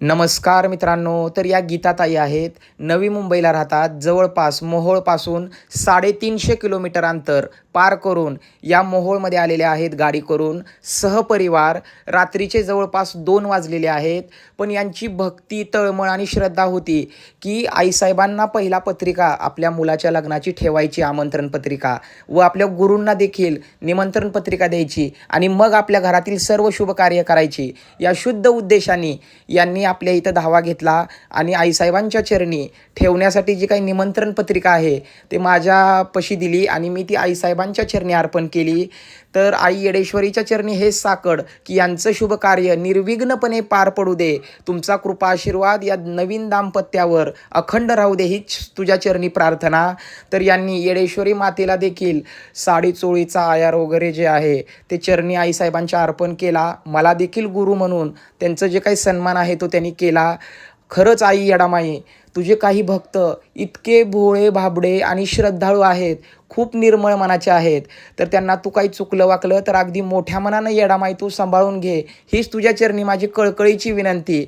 नमस्कार मित्रांनो. तर या गीताताई आहेत. नवी मुंबईला राहतात. जवळपास मोहोळपासून 350 किलोमीटर अंतर पार करून या मोहोळमध्ये आलेल्या आहेत गाडी करून सहपरिवार. रात्रीचे जवळपास 2 वाजलेले आहेत. पण यांची भक्ती, तळमळ आणि श्रद्धा होती की आईसाहेबांना पहिला पत्रिका आपल्या मुलाच्या लग्नाची ठेवायची, आमंत्रण पत्रिका, व आपल्या गुरूंना देखील निमंत्रण पत्रिका द्यायची आणि मग आपल्या घरातील सर्व शुभ कार्य करायची. या शुद्ध उद्देशाने यांनी आपल्या इथं धावा घेतला आणि आईसाहेबांच्या चरणी ठेवण्यासाठी जी काही निमंत्रण पत्रिका आहे ते माझ्यापाशी दिली आणि मी ती आईसाहेबांच्या चरणी अर्पण केली. तर आई येडेश्वरीच्या चरणी हेच साकड की यांचं शुभ कार्य निर्विघ्नपणे पार पडू दे. तुमचा कृपा आशीर्वाद या नवीन दाम्पत्यावर अखंड राहू दे, हीच तुझ्या चरणी प्रार्थना. तर यांनी येडेश्वरी मातेला देखील साडीचोळीचा आयार वगैरे जे आहे ते चरणी आईसाहेबांच्या अर्पण केला. मला देखील गुरु म्हणून त्यांचं जे काही सन्मान आहे तो त्यांनी केला. खरंच आई येडामाई, तुझे काही भक्त इतके भोळे भाबडे आणि श्रद्धाळू आहेत, खूप निर्मळ मनाचे आहेत. तर त्यांना तू काही चुकलं वाकलं तर अगदी मोठ्या मनानं येडामाई तू सांभाळून घे, हीच तुझ्या चरणी माझी कळकळीची विनंती.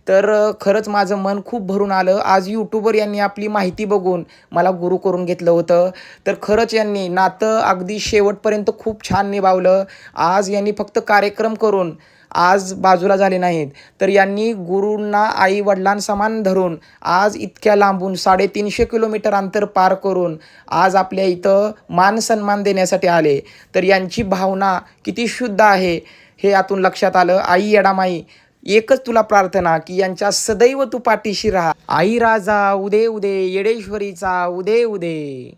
तर खरंच माझं मन खूप भरून आलं. आज यूट्यूबवर यांनी आपली माहिती बघून मला गुरु करून घेतलं होतं. तर खरंच यांनी नातं अगदी शेवटपर्यंत खूप छान निभावलं. आज यांनी फक्त कार्यक्रम करून आज बाजूला झाले नाहीत, तर यांनी गुरूंना आई वडिलांसमान धरून आज इतक्या लांबून 350 किलोमीटर अंतर पार करून आज आपल्या इथं मान सन्मान देण्यासाठी आले. तर यांची भावना किती शुद्ध आहे हे यातून लक्षात आलं. आई येडामाई, एकच तुला प्रार्थना की यांच्या सदैव तू पाठीशी राहा. आई राजा उदे उदे, येडेश्वरीचा उदे उदे.